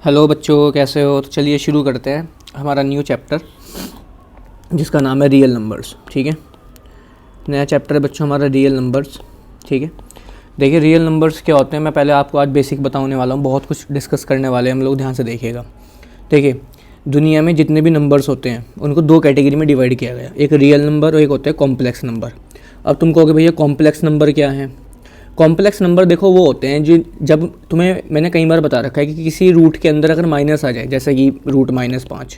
Hello बच्चों, कैसे हो? तो चलिए शुरू करते हैं हमारा न्यू चैप्टर जिसका नाम है रियल नंबर्स। ठीक है, नया चैप्टर है बच्चों हमारा रियल नंबर्स। ठीक है, देखिए रियल नंबर्स क्या होते हैं। मैं पहले आपको आज बेसिक बताने वाला हूँ, बहुत कुछ डिस्कस करने वाले हैं हम लोग, ध्यान से देखिएगा। देखिए दुनिया में जितने भी नंबर्स होते हैं उनको दो कैटेगरी में डिवाइड किया गया, एक रियल नंबर और एक होता है कॉम्प्लेक्स नंबर। अब तुम कहोगे भैया कॉम्प्लेक्स नंबर क्या है? कॉम्प्लेक्स नंबर देखो वो होते हैं जो जब तुम्हें मैंने कई बार बता रखा है कि किसी रूट के अंदर अगर माइनस आ जाए, जैसे कि रूट -5,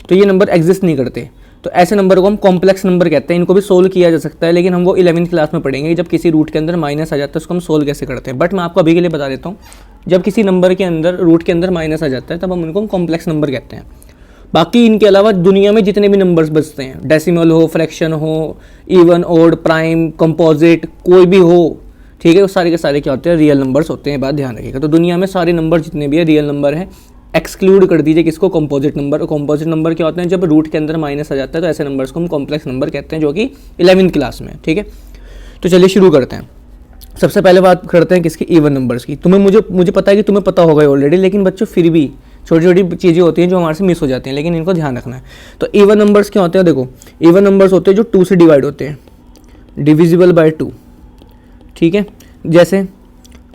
तो ये नंबर एग्जिस्ट नहीं करते। तो ऐसे नंबर को हम कॉम्प्लेक्स नंबर कहते हैं। इनको भी सोल्व किया जा सकता है, लेकिन हम वो 11वीं क्लास में पढ़ेंगे जब किसी रूट के अंदर माइनस आ जाता है उसको हम सोल्व कैसे करते हैं। बट मैं आपको अभी के लिए बता देता हूँ, जब किसी नंबर के अंदर रूट के अंदर माइनस आ जाता है तब हम उनको कॉम्प्लेक्स नंबर कहते हैं। बाकी इनके अलावा दुनिया में जितने भी नंबर्स बचते हैं, डेसिमल हो, फ्रैक्शन हो, इवन, ओड, प्राइम, कंपोजिट, कोई भी हो, ठीक है, वो सारे के सारे क्या होते हैं? रियल नंबर्स होते हैं। बात ध्यान रखिएगा। तो दुनिया में सारे नंबर जितने भी है रियल नंबर है। एक्सक्लूड कर दीजिए किसको? Composite number. कंपोजिट नंबर क्या होते हैं? जब रूट के अंदर माइनस आ जाता है तो ऐसे नंबर्स को हम कॉम्प्लेक्स नंबर कहते हैं, जो कि 11वीं क्लास में। ठीक है, तो चलिए शुरू करते हैं। सबसे पहले बात करते हैं किसकी? इवन नंबर्स की। मुझे पता है कि तुम्हें पता होगा ऑलरेडी, लेकिन बच्चों फिर भी छोटी छोटी चीज़ें होती हैं जो हमारे से मिस हो जाती हैं, लेकिन इनको ध्यान रखना है। तो इवन नंबर्स क्या होते हैं? देखो, इवन नंबर्स होते हैं जो 2 से डिवाइड होते हैं, डिविजिबल बाय 2। ठीक है, जैसे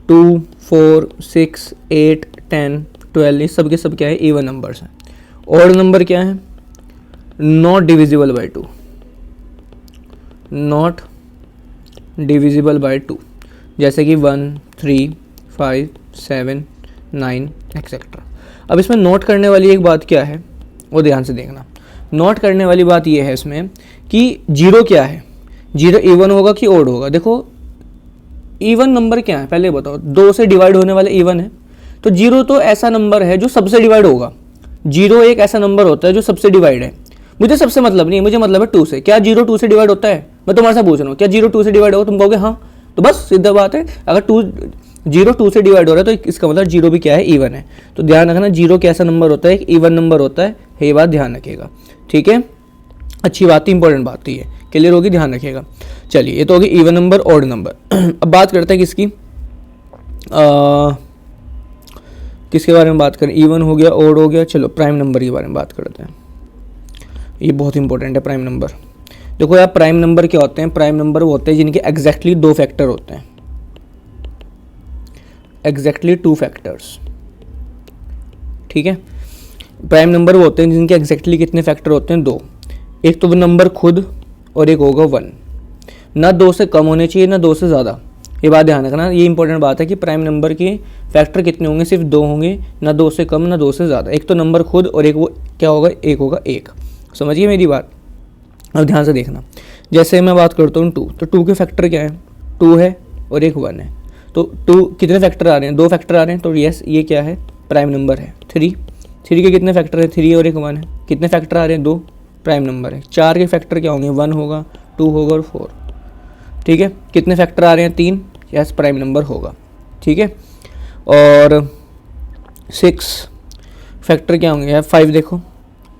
2, 4, 6, 8, 10, 12, ये सब के सब क्या है? इवन नंबर्स हैं। ऑड नंबर क्या है? Not divisible by 2, not divisible by 2, जैसे कि 1, 3, 5, 7, 9 एक्सेट्रा। अब इसमें नोट करने वाली एक बात क्या है वो ध्यान से देखना। नोट करने वाली बात ये है इसमें कि जीरो क्या है, जीरो इवन होगा कि ओड होगा। देखो इवन नंबर क्या है पहले बताओ? 2 से डिवाइड होने वाले इवन है, तो जीरो तो ऐसा नंबर है जो सबसे डिवाइड होगा। जीरो एक ऐसा नंबर होता है जो सबसे डिवाइड है। मुझे सबसे मतलब नहीं है, मुझे मतलब है 2 से। क्या जीरो 2 से डिवाइड होता है? मैं तुम्हारे से पूछ रहा हूँ, क्या जीरो 2 से डिवाइड होगा? तुम कहोगे हाँ, तो बस सीधा बात है। अगर जीरो 2 से डिवाइड हो रहा है तो इसका मतलब जीरो भी क्या है? इवन है। तो ध्यान रखना, जीरो कैसा नंबर होता है? एक इवन नंबर होता है। ये बात ध्यान रखिएगा। ठीक है, अच्छी बात थी, इंपॉर्टेंट बात थी, ये क्लियर होगी, ध्यान रखिएगा। चलिए, ये तो होगी इवन नंबर, ऑड नंबर। अब बात करते हैं किसकी? किसके बारे में बात करें? इवन हो गया, ऑड हो गया, चलो प्राइम नंबर के बारे में बात करते हैं। ये बहुत इंपॉर्टेंट है प्राइम नंबर। देखो यार, प्राइम नंबर क्या होते हैं? प्राइम नंबर वो होते हैं जिनके एग्जैक्टली 2 फैक्टर होते हैं, एग्जैक्टली 2 फैक्टर्स। ठीक है, प्राइम नंबर वो होते हैं जिनके एग्जैक्टली कितने फैक्टर होते हैं? 2। एक तो वो नंबर खुद और एक होगा 1। ना 2 से कम होने चाहिए ना 2 से ज़्यादा। ये बात ध्यान रखना, ये इंपॉर्टेंट बात है कि प्राइम नंबर के फैक्टर कितने होंगे? सिर्फ 2 होंगे, ना 2 से कम ना 2 से ज़्यादा। एक तो नंबर खुद और एक वो क्या होगा? एक होगा 1। समझिए मेरी बात। अब ध्यान से देखना, जैसे मैं बात करता हूँ 2, तो 2 के फैक्टर क्या है? 2 है और एक 1 है। तो 2 कितने फैक्टर आ रहे हैं? 2 फैक्टर आ रहे हैं, तो यस ये क्या है? प्राइम नंबर है। 3 के कितने फैक्टर है? 3 और एक 1 है। कितने फैक्टर आ रहे हैं? 2, प्राइम नंबर है। 4 के फैक्टर क्या होंगे? 1 होगा, 2 होगा और 4। ठीक है, कितने फैक्टर आ रहे हैं? 3, यस प्राइम नंबर होगा। ठीक है, और 6 फैक्टर क्या होंगे यार? 5 देखो,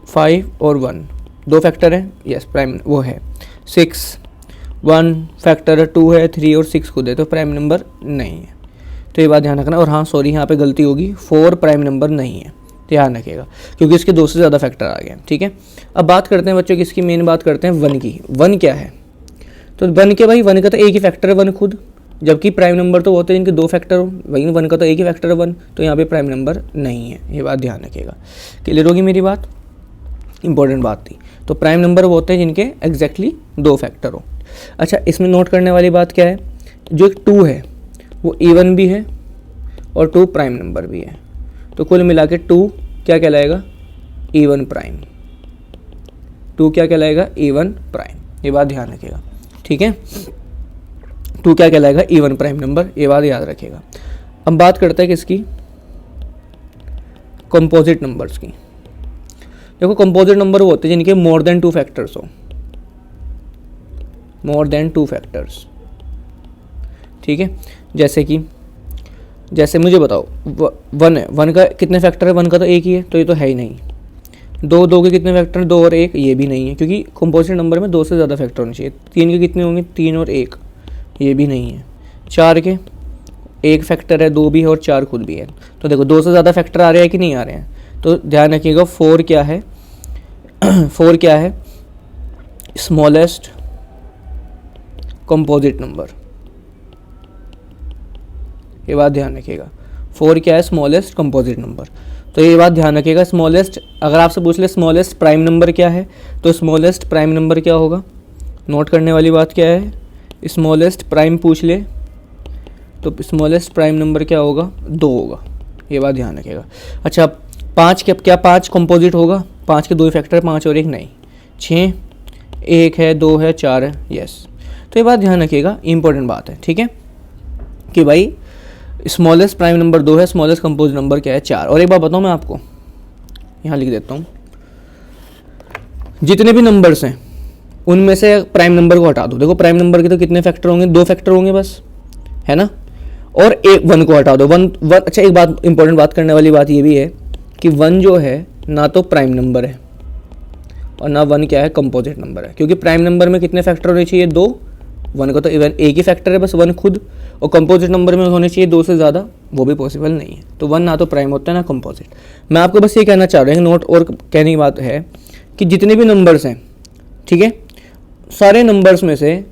5 और 1, 2 फैक्टर है, यस प्राइम वो है 6। 1 फैक्टर है, 2 है, 3 और 6 खुद है, तो प्राइम नंबर नहीं है। तो ये बात ध्यान रखना। और हाँ सॉरी, यहाँ पे गलती होगी, 4 प्राइम नंबर नहीं है, ध्यान रखिएगा, क्योंकि इसके 2 से ज़्यादा फैक्टर आ गए। ठीक है, अब बात करते हैं बच्चों किसकी? मेन बात करते हैं 1 की। 1 क्या है? तो 1 के भाई 1 का तो एक ही फैक्टर है 1 खुद, जबकि प्राइम नंबर तो होते हैं जिनके 2 फैक्टर हो। वही 1 का तो एक ही फैक्टर है 1, तो यहाँ पे प्राइम नंबर नहीं है। ये बात ध्यान रखिएगा, क्लियर होगी मेरी बात? इंपॉर्टेंट बात थी। तो प्राइम नंबर वो होते हैं जिनके एग्जैक्टली 2 फैक्टर हो। अच्छा, इसमें नोट करने वाली बात क्या है? जो एक 2 है वो इवन भी है और 2 प्राइम नंबर भी है, तो कुल मिला के 2 क्या कहलाएगा? Even prime. 2 क्या कहलाएगा? Even prime. ये बात ध्यान रखिएगा। ठीक है, 2 क्या कहलाएगा? Even prime number. ये बात याद रखिएगा। अब बात करते हैं किसकी? कंपोजिट नंबर्स की। देखो कंपोजिट नंबर वो होते हैं जिनके मोर देन 2 फैक्टर्स हो, मोर देन 2 फैक्टर्स। ठीक है, जैसे मुझे बताओ 1 है, 1 का कितने फैक्टर है? 1 का तो एक ही है, तो ये तो है ही नहीं। 2 के कितने फैक्टर हैं? 2 और 1, ये भी नहीं है, क्योंकि कंपोजिट नंबर में 2 से ज़्यादा फैक्टर होने चाहिए। 3 के कितने होंगे? 3 और 1, ये भी नहीं है। 4 के एक फैक्टर है, 2 भी है और 4 खुद भी है। तो देखो 2 से ज़्यादा फैक्टर आ रहे हैं कि नहीं आ रहे हैं, तो ध्यान रखिएगा 4 क्या है 4 क्या है, स्मॉलेस्ट कंपोजिट नंबर, ये बात ध्यान रखिएगा। 4 क्या है, स्मॉलेस्ट कंपोजिट नंबर। तो ये बात ध्यान रखिएगा, स्मॉलेस्ट, अगर आपसे पूछ ले स्मॉलेस्ट प्राइम नंबर क्या है, तो स्मॉलेस्ट प्राइम नंबर क्या होगा, नोट करने वाली बात क्या है, स्मॉलेस्ट प्राइम पूछ ले तो स्मॉलेस्ट प्राइम नंबर क्या होगा, 2 होगा, ये बात ध्यान रखिएगा। अच्छा 5 क्या 5 कंपोजिट होगा, 5 के 2 फैक्टर, 5 और 1 नहीं, 6, 1 है, 2 है, 4 है, यस। तो ये बात ध्यान रखिएगा, इंपॉर्टेंट बात है, ठीक है, कि भाई स्मॉलेस्ट प्राइम नंबर 2 है, स्मॉलेस्ट कंपोजिट नंबर क्या है, 4। और एक बात बताऊँ मैं आपको, यहाँ लिख देता हूँ, जितने भी नंबर्स हैं उनमें से प्राइम नंबर को हटा दो। देखो प्राइम नंबर के तो कितने फैक्टर होंगे, 2 फैक्टर होंगे बस, है ना, और एक 1 को हटा दो, 1। अच्छा एक बात इंपॉर्टेंट बात करने वाली बात ये भी है कि 1 जो है ना तो प्राइम नंबर है और ना 1 क्या है, कंपोजिट नंबर है, क्योंकि प्राइम नंबर में कितने फैक्टर होने चाहिए, 2, 1 का तो इवन एक ही फैक्टर है बस 1 खुद, और कंपोजिट नंबर में होने चाहिए 2 से ज़्यादा, वो भी पॉसिबल नहीं है। तो 1 ना तो प्राइम होता है ना कंपोजिट। मैं आपको बस ये कहना चाह रहा हूँ, नोट और कहने की बात है कि जितने भी नंबर्स हैं, ठीक है, सारे नंबर्स में से,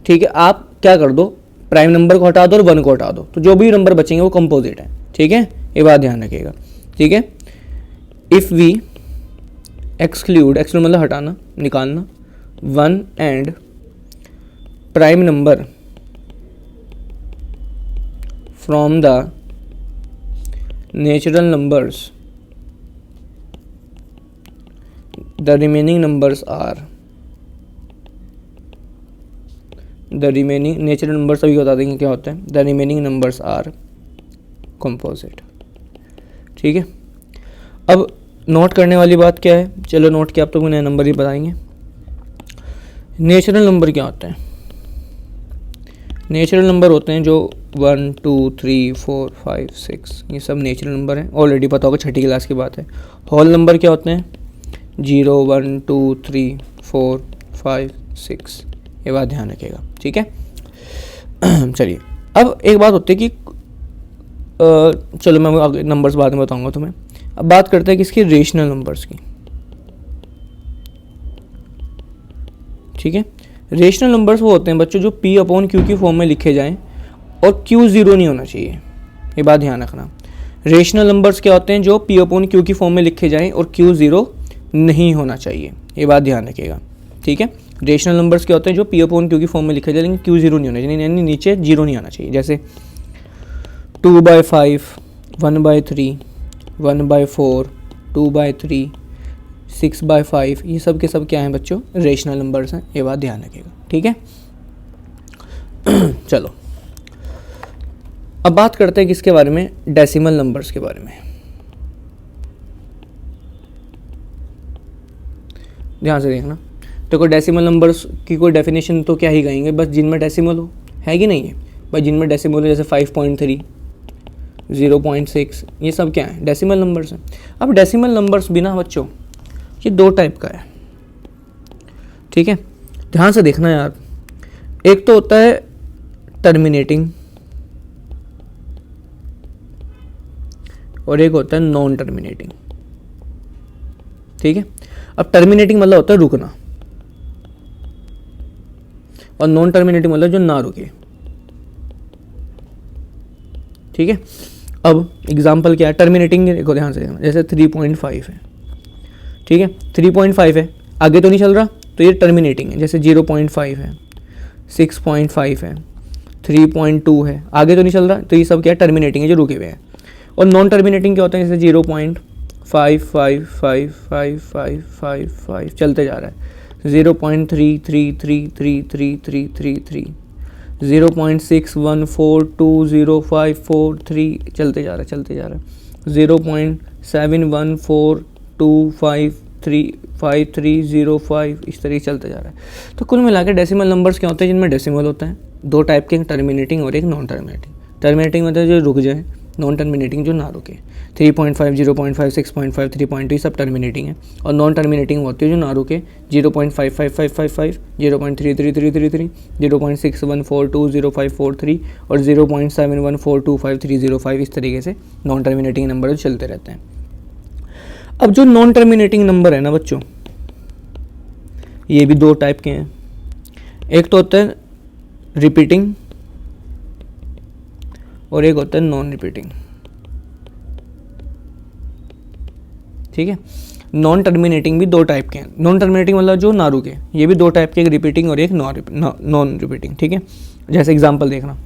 ठीक है, आप क्या कर दो, प्राइम नंबर को हटा दो और 1 को हटा दो, तो जो भी नंबर बचेंगे वो कंपोजिट है, ठीक है, ये बात ध्यान रखिएगा, ठीक है। इफ़ वी एक्सक्लूड मतलब हटाना, निकालना, 1 and prime number from the natural numbers, the remaining numbers are, the remaining natural numbers अभी बता देंगे क्या होता है, the remaining numbers are composite, ठीक है। अब नोट करने वाली बात क्या है, चलो नोट किया, आप तो नए नंबर ही बताएंगे। नेचुरल नंबर क्या होते हैं, नेचुरल नंबर होते हैं जो 1 2 3 4 5 6, ये सब नेचुरल नंबर हैं, ऑलरेडी पता होगा, छठी क्लास की बात है। होल नंबर क्या होते हैं, 0 1 2 3 4 5 6, ये बात ध्यान रखिएगा, ठीक है। चलिए अब एक बात होती है कि चलो मैं आगे नंबर्स बाद में बताऊंगा तुम्हें। अब बात करते हैं किसकी, रेशनल नंबर्स की, ठीक है। रेशनल नंबर्स वो होते हैं बच्चों जो P/Q की फॉर्म में लिखे जाएं और Q 0 नहीं होना चाहिए, ये बात ध्यान रखना। रेशनल नंबर्स क्या होते हैं, जो P/Q की फॉर्म में लिखे जाएं और Q 0 नहीं होना चाहिए, ये बात ध्यान रखिएगा, ठीक है। रेशनल नंबर्स क्या होते हैं जो P/Q की फॉर्म में लिखे जाए लेकिन Q 0 नहीं होना चाहिए, यानी नीचे 0 नहीं आना चाहिए, जैसे 2/5, 1/3, 1/4, 2/3, 6/5, ये सब के सब क्या हैं बच्चों, रेशनल नंबर्स हैं, ये बात ध्यान रखिएगा, ठीक है। चलो अब बात करते हैं किसके बारे में, डेसिमल नंबर्स के बारे में। ध्यान से देखना, देखो डेसिमल नंबर्स की कोई डेफिनेशन तो क्या ही कहेंगे, बस जिनमें डेसिमल हो, है कि नहीं है भाई, जिनमें डेसिमल हो, जैसे 5.3, 0.6, ये सब क्या है, डेसिमल नंबर्स हैं। अब डेसिमल नंबर्स भी ना बच्चों, ये 2 टाइप का है, ठीक है, ध्यान से देखना यार। एक तो होता है टर्मिनेटिंग और एक होता है नॉन टर्मिनेटिंग, ठीक है। अब टर्मिनेटिंग मतलब होता है रुकना, और नॉन टर्मिनेटिंग मतलब जो ना रुके, ठीक है। अब एग्जांपल क्या है, टर्मिनेटिंग देखो ध्यान से, जैसे 3.5 है, ठीक है, 3.5 है, आगे तो नहीं चल रहा, तो ये टर्मिनेटिंग है। जैसे 0.5 है, 6.5 है, 3.2 है, आगे तो नहीं चल रहा, तो ये सब क्या है, टर्मिनेटिंग है, जो रुके हुए हैं। और नॉन टर्मिनेटिंग क्या होता है, जैसे 0.5555555 चलते जा रहा है, 0.3333333, 0.61420543 चलते जा रहा है, 0.7142535305 इस तरीके चलते जा रहा है। तो कुल मिला के डेसिमल नंबर्स क्या होते हैं, जिनमें डेसिमल होता है, 2 टाइप के, टर्मिनेटिंग और एक नॉन टर्मिनेटिंग। टर्मिनेटिंग मतलब जो रुक जाए, नॉन टर्मिनेटिंग जो ना रुके। 3.5, 0.5, 6.5, 3.2 सब टर्मिनेटिंग है, और नॉन टर्मिनेटिंग वो होती है जो ना रुके 0.55555, 0.33333, 0.6142, 0543 और 0.71425305, इस तरीके से नॉन टर्मिनेटिंग नंबर चलते रहते हैं। अब जो नॉन टर्मिनेटिंग नंबर है ना बच्चों, ये भी दो टाइप के हैं। एक तो होता है रिपीटिंग और एक होता है नॉन रिपीटिंग। ठीक है, नॉन टर्मिनेटिंग भी दो टाइप के हैं। नॉन टर्मिनेटिंग मतलब जो ना रुके, ये भी दो टाइप के, एक रिपीटिंग और एक नॉन रिपीटिंग। ठीक है, जैसे एग्जांपल देखना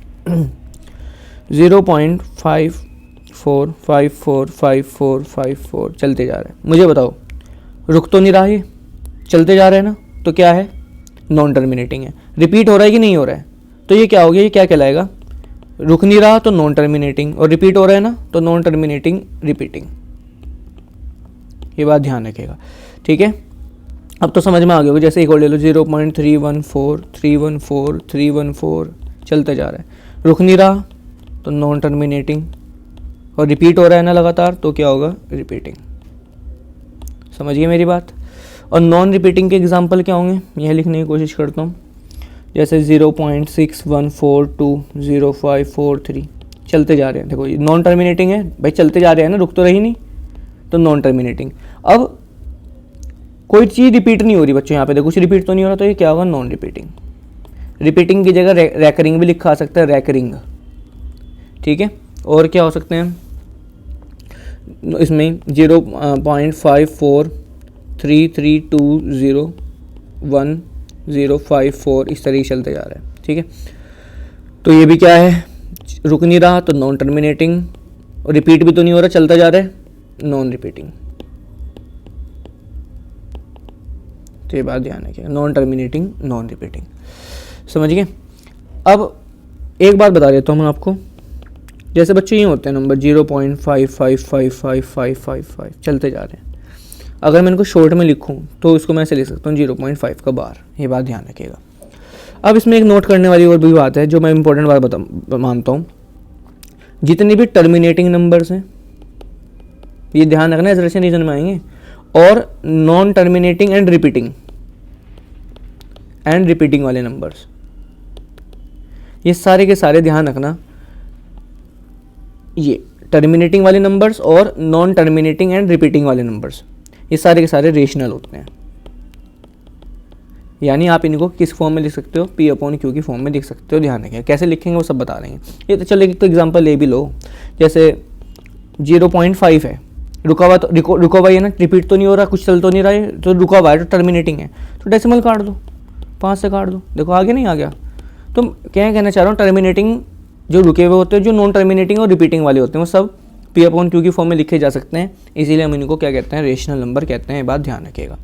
0.54545454 चलते जा रहे हैं। मुझे बताओ रुक तो नहीं रहा, ये चलते जा रहे हैं ना, तो क्या है, नॉन टर्मिनेटिंग है। रिपीट हो रहा है कि नहीं हो रहा है, तो ये क्या हो गया, ये क्या कहलाएगा, रुक नहीं रहा तो नॉन टर्मिनेटिंग, और रिपीट हो रहा है ना तो नॉन टर्मिनेटिंग रिपीटिंग। ये बात ध्यान रखिएगा। ठीक है, अब तो समझ में आ गया होगा। जैसे एक और ले लो 0.314314 चलते जा रहा है, रुक नहीं रहा तो नॉन टर्मिनेटिंग, और रिपीट हो रहा है ना लगातार तो क्या होगा, रिपीटिंग। समझिए मेरी बात। और नॉन रिपीटिंग के एग्जाम्पल क्या होंगे, यह लिखने की कोशिश करता हूँ। जैसे 0.61420543 चलते जा रहे हैं। देखो ये नॉन टर्मिनेटिंग है भाई, चलते जा रहे हैं ना, रुक तो रही नहीं, तो नॉन टर्मिनेटिंग। अब कोई चीज़ रिपीट नहीं हो रही बच्चों, यहाँ पे देखो कुछ रिपीट तो नहीं हो रहा, तो ये क्या होगा, नॉन रिपीटिंग। रिपीटिंग की जगह रैकरिंग भी लिखा आ सकता है, रैकरिंग। ठीक है, और क्या हो सकते हैं इसमें 0.5433201054 इस तरीके चलते जा रहा है। ठीक है, तो ये भी क्या है, रुक नहीं रहा तो नॉन टर्मिनेटिंग, और रिपीट भी तो नहीं हो रहा, चलता जा रहा है, नॉन रिपीटिंग। तो ये बात ध्यान रखिए, नॉन टर्मिनेटिंग नॉन रिपीटिंग। समझ गए। अब एक बात बता देता हूँ मैं आपको, जैसे बच्चे ये होते हैं नंबर 0.555555 चलते जा रहे हैं। अगर मैं इनको शॉर्ट में लिखूं तो इसको मैं ऐसे लिख सकता हूँ 0.5 का बार। ये बात ध्यान रखिएगा। अब इसमें एक नोट करने वाली और भी बात है जो मैं इंपॉर्टेंट बात मानता हूँ, जितने भी टर्मिनेटिंग नंबर्स हैं ये ध्यान रखना, इस रीजन में आएंगे, और नॉन टर्मिनेटिंग एंड रिपीटिंग वाले नंबर्स, ये सारे के सारे ध्यान रखना। ये टर्मिनेटिंग वाले नंबर्स और नॉन टर्मिनेटिंग एंड रिपीटिंग वाले नंबर्स, ये सारे के सारे रेशनल होते हैं। यानी आप इनको किस फॉर्म में लिख सकते हो, P/Q की फॉर्म में लिख सकते हो। ध्यान रखें कैसे लिखेंगे वो सब बता रहे हैं। ये तो चलो एक तो एग्जांपल ले भी लो, जैसे 0.5 है, रुका हुआ है ना, रिपीट तो नहीं हो रहा, कुछ चल तो नहीं रहा है, तो रुका हुआ है तो टर्मिनेटिंग है, तो डेसिमल काट दो, 5 से काट दो, देखो आगे नहीं आ गया। तो क्या कहना चाह रहा हूँ, टर्मिनेटिंग जो रुके हुए होते हैं, जो नॉन टर्मिनेटिंग और रिपीटिंग वाले होते हैं, वो सब P/Q की फॉर्म में लिखे जा सकते हैं। इसीलिए हम इनको क्या कहते हैं, रेशनल नंबर कहते हैं। ये बात ध्यान रखिएगा।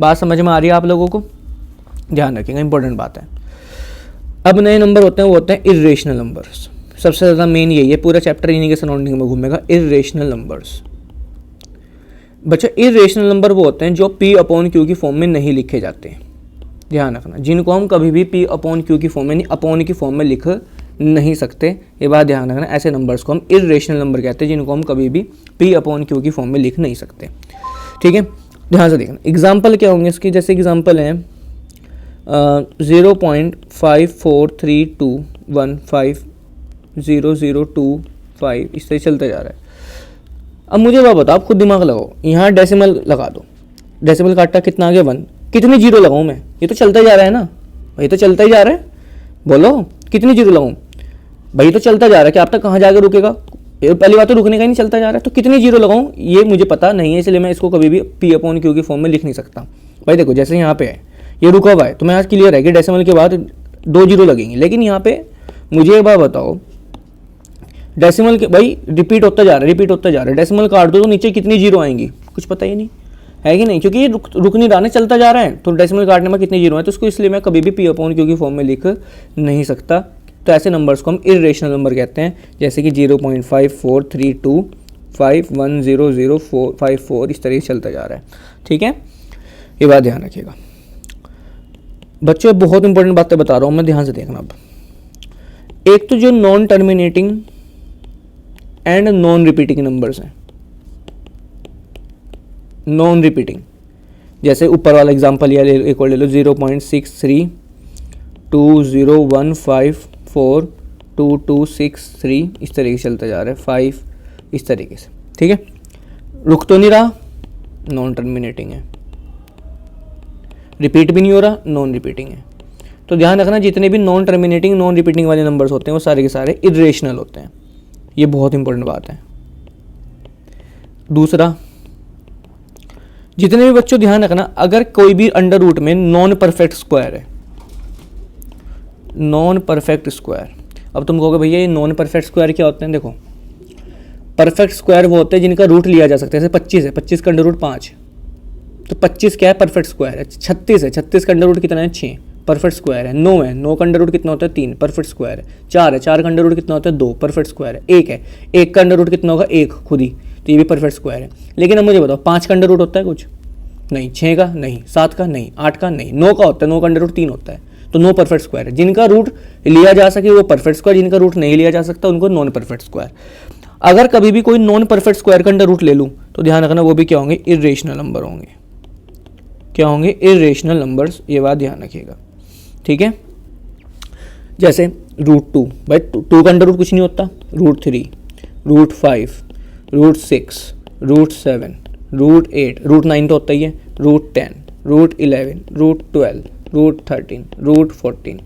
बात समझ में आ रही है आप लोगों को, ध्यान रखिएगा, इंपॉर्टेंट बात है। अब नए नंबर होते हैं वो होते हैं इर्रेशनल नंबर्स। सबसे ज़्यादा मेन यही है, पूरा चैप्टर इन्हीं के सराउंडिंग में घूमेगा, इर्रेशनल नंबर्स। बच्चा इर्रेशनल नंबर वो होते हैं जो P/Q की फॉर्म में नहीं लिखे जाते। ध्यान रखना, जिनको हम कभी भी P/Q की फॉर्म में नहीं, अपॉन की फॉर्म में लिख नहीं सकते। ये बात ध्यान रखना, ऐसे नंबर्स को हम इर्रेशनल नंबर कहते हैं, जिनको हम कभी भी P/Q की फॉर्म में लिख नहीं सकते। ठीक है, ध्यान से देखना। एग्जाम्पल क्या होंगे इसकी, जैसे एग्जाम्पल है 0.5432150025 इस तरह चलते जा रहा है। अब मुझे बात बताओ, आप खुद दिमाग लगाओ, यहाँ डेसिमल लगा दो, डेसिमल काटा कितना आ गया 1, कितनी जीरो लगाऊँ मैं, ये तो चलता ही जा रहा है ना भाई, तो चलता ही जा रहा है, बोलो कितनी जीरो लगाऊँ भाई, तो चलता जा रहा है, कि आप तक कहाँ जाकर रुकेगा, पहली बात तो रुकने का ही नहीं, चलता जा रहा है, तो कितनी जीरो लगाऊँ ये मुझे पता नहीं है, इसलिए मैं इसको कभी भी P/Q की फॉर्म में लिख नहीं सकता भाई। देखो जैसे यहाँ पे है, ये रुका हुआ है, तो मैं आज क्लियर है कि डेसिमल के बाद 2 जीरो लगेंगे, लेकिन यहाँ पे मुझे एक बात बताओ, डेसिमल के भाई रिपीट होता जा रहा है, डेसिमल काट दो तो नीचे कितनी जीरो आएंगी, कुछ पता ही नहीं है कि नहीं, क्योंकि ये रुक नहीं रहा है, चलता जा रहा है, तो डेसिमल काटने में कितनी जीरो है, तो उसको इसलिए मैं कभी भी P/Q की फॉर्म में लिख नहीं सकता। तो ऐसे नंबर्स को हम इर्रेशनल नंबर कहते हैं, जैसे कि 0.5432510054 इस तरीके से चलता जा रहा है। ठीक है, ये बात ध्यान रखिएगा बच्चों, बहुत इंपॉर्टेंट बातें बता रहा हूँ मैं, ध्यान से देखना। अब एक तो जो non terminating and non repeating numbers हैं, नॉन रिपीटिंग। जैसे ऊपर वाला एग्जांपल या एक और ले लो, 0.6321542263, इस तरीके से चलता जा रहा है, 5 इस तरीके से, ठीक है। रुक तो नहीं रहा, नॉन टर्मिनेटिंग है। रिपीट भी नहीं हो रहा, नॉन रिपीटिंग है। तो ध्यान रखना जितने भी नॉन टर्मिनेटिंग नॉन रिपीटिंग वाले नंबर्स होते हैं वो सारे के सारे इरेशनल होते हैं, ये बहुत इंपॉर्टेंट बात है। दूसरा, जितने भी बच्चों ध्यान रखना, अगर कोई भी अंडर रूट में नॉन परफेक्ट स्क्वायर है, नॉन परफेक्ट स्क्वायर, अब तुम कहोगे भैया ये नॉन परफेक्ट स्क्वायर क्या होते हैं? देखो, परफेक्ट स्क्वायर वो होते हैं जिनका रूट लिया जा सकता है। जैसे 25 है, 25 का अंडर रूट 5, तो 25 क्या है? परफेक्ट स्क्वायर है। 36 है, 36 का अंडर रूट कितना है? 6, परफेक्ट स्क्वायर है। 9 है, 9 का अंडर रूट कितना होता है? 3, परफेक्ट स्क्वायर है। 4 है, 4 का अंडर रूट कितना होता है? 2, परफेक्ट स्क्वायर है। 1 है, 1 का अंडर रूट कितना होगा? 1 खुद ही, तो ये भी परफेक्ट स्क्वायर है। लेकिन अब मुझे बताओ 5 का अंडर रूट होता है कुछ? नहीं। 6 का नहीं, 7 का नहीं, 8 का नहीं, 9 का होता है, 9 का अंडर रूट 3 होता है। तो 9 परफेक्ट स्क्वायर है। जिनका रूट लिया जा सके वो परफेक्ट स्क्वायर, जिनका रूट नहीं लिया जा सकता उनको नॉन परफेक्ट स्क्वायर। अगर कभी भी कोई नॉन परफेक्ट स्क्वायर का अंडर रूट ले लूँ तो ध्यान रखना वो भी क्या होंगे? इरेशनल नंबर होंगे। क्या होंगे? इरेशनल नंबर्स, ये बात ध्यान रखिएगा, ठीक है। जैसे √2, भाई 2 का अंडर रूट कुछ नहीं होता। √3, √5, √6, √7, √8, √9 तो होता ही है, √10, √11, √12, √13, √14,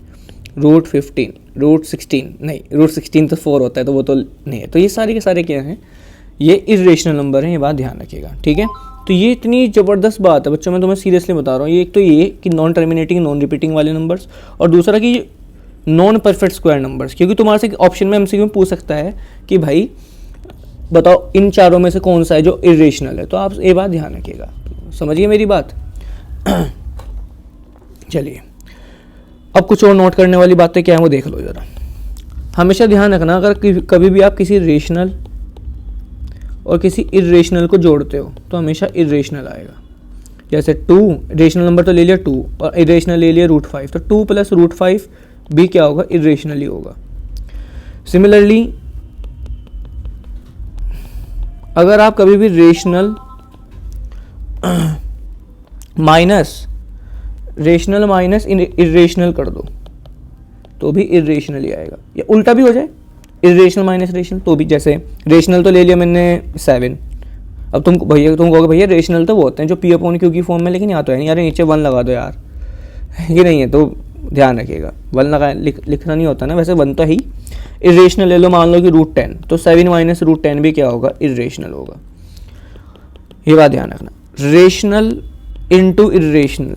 √15, √16, नहीं √16 तो 4 होता है तो वो तो नहीं है। तो ये सारे के सारे क्या हैं? ये इरेशनल नंबर हैं, ये बात ध्यान रखिएगा, ठीक है। तो ये इतनी ज़बरदस्त बात है बच्चों, मैं तुम्हें सीरियसली बता रहा हूँ। ये एक तो ये कि नॉन टर्मिनेटिंग नॉन रिपीटिंग वाले नंबर्स, और दूसरा कि नॉन परफेक्ट स्क्वायर नंबर्स। क्योंकि तुम्हारे से ऑप्शन में एमसीक्यू में पूछ सकता है कि भाई बताओ इन चारों में से कौन सा है जो इरेशनल है, तो आप ये बात ध्यान रखिएगा, समझिए मेरी बात। चलिए अब कुछ और नोट करने वाली बातें क्या है वो देख लो ज़रा। हमेशा ध्यान रखना, अगर कभी भी आप किसी रेशनल और किसी इरेशनल को जोड़ते हो तो हमेशा इरेशनल आएगा। जैसे 2 रेशनल नंबर तो ले लिया 2 और इरेशनल ले लिया √5, तो 2 + √5 भी क्या होगा? इरेशनल ही होगा। सिमिलरली अगर आप कभी भी रेशनल माइनस इरेशनल कर दो तो भी इरेशनल ही आएगा, या उल्टा भी हो जाए इरेशनल माइनस रेशनल तो भी। जैसे रेशनल तो ले लिया मैंने 7, अब तुम कहोगे भैया रेशनल तो वो होते हैं जो P/Q की फॉर्म में, लेकिन यहाँ तो है नहीं यार, नीचे 1 लगा दो यार, ये नहीं है। तो ध्यान रखिएगा 1 लगा लिखना नहीं होता ना, वैसे 1 तो ही। इरेशनल ले लो, मान लो कि √10, तो 7 - √10 भी क्या होगा? इरेशनल होगा, ये बात ध्यान रखना। रेशनल इंटू इरेशनल,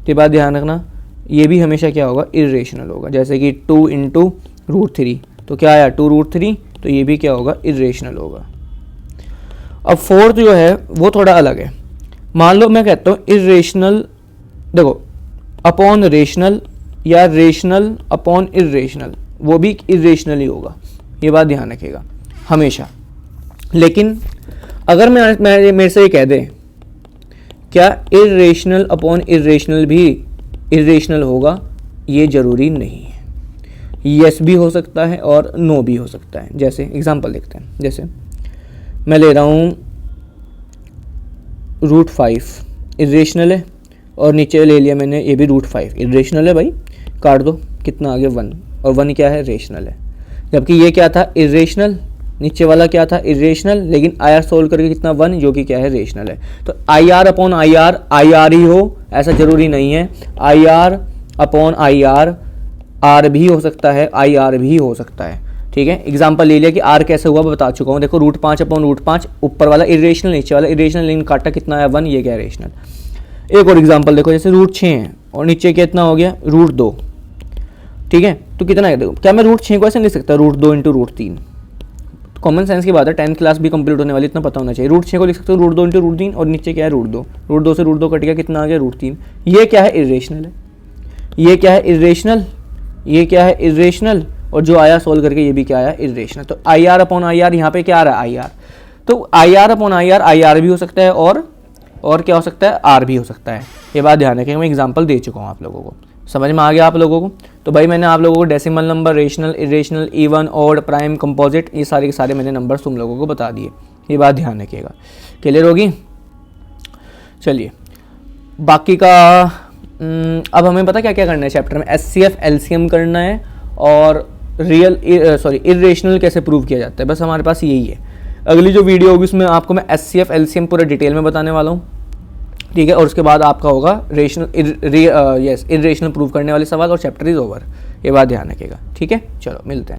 ये बात ध्यान रखना, ये भी हमेशा क्या होगा? इरेशनल होगा। जैसे कि 2 × √3, तो क्या आया? 2√3, तो ये भी क्या होगा? इरेशनल होगा। अब फोर्थ जो है वो थोड़ा अलग है। मान लो मैं कहता हूँ इरेशनल, देखो अपॉन रेशनल या रेशनल अपॉन इरेशनल, वो भी इरेशनल ही होगा, ये बात ध्यान रखिएगा हमेशा। लेकिन अगर मैं मेरे से ये कह दे क्या इरेशनल अपॉन इरेशनल भी इरेशनल होगा, ये ज़रूरी नहीं है। यस भी हो सकता है और नो भी हो सकता है। जैसे एग्जांपल देखते हैं, जैसे मैं ले रहा हूँ √5 इरेशनल है और नीचे ले लिया मैंने ये भी √5 इरेशनल है, भाई काट दो, कितना आ गया? 1, और 1 क्या है? रेशनल है। जबकि ये क्या था? इरेशनल, नीचे वाला क्या था? इरेशनल, लेकिन IR सोल्व करके कितना? 1, जो कि क्या है? रेशनल है। तो IR अपॉन IR IR ही हो ऐसा ज़रूरी नहीं है, IR अपॉन IR R भी हो सकता है, IR भी हो सकता है, ठीक है। एग्जाम्पल ले लिया कि R कैसे हुआ बता चुका हूँ। देखो √5 अपॉन √5, ऊपर वाला इरेशनल, नीचे वाला इरेशनल, लेकिन काटा कितना है? 1, ये क्या है? रेशनल। एक और एग्जाम्पल देखो, जैसे √6 है और नीचे कितना हो गया? √2, ठीक है। तो कितना है? देखो क्या मैं √6 को ऐसे लिख सकता? √2 × √3, कॉमन सेंस की बात है, 10th क्लास भी कंप्लीट होने वाली, इतना पता होना चाहिए। √6 को लिख सकते हो √2 × √3, और नीचे क्या है? √2, √2 से √2 कट गया, कितना आ गया? √3। ये क्या है? इरेशनल है। ये क्या है? इरेशनल। ये क्या है? इरेशनल। और जो आया सोल्व करके ये भी क्या आया? इरेशनल। तो IR अपॉन IR यहाँ पे क्या आ रहा है? IR। तो IR अपॉन IR IR भी हो सकता है और क्या हो सकता है? R भी हो सकता है, ये बात ध्यान रखें। मैं एग्जाम्पल दे चुका हूँ आप लोगों को। समझ में आ गया आप लोगों को? तो भाई मैंने आप लोगों को decimal number, rational, irrational, even, odd, prime, composite, ये सारे के सारे मैंने नंबर्स तुम लोगों को बता दिए। ये बात ध्यान रखिएगा। क्लियर होगी? चलिए बाकी का अब हमें पता क्या क्या करना है चैप्टर में। SCF LCM करना है और इरेशनल कैसे प्रूव किया जाता है, बस हमारे पास यही है। अगली जो वीडियो होगी उसमें आपको मैं SCF LCM पूरा डिटेल में बताने वाला हूँ, ठीक है। और उसके बाद आपका होगा इरेशनल प्रूव करने वाले सवाल और चैप्टर इज ओवर। ये बात ध्यान रखिएगा, ठीक है। चलो मिलते हैं।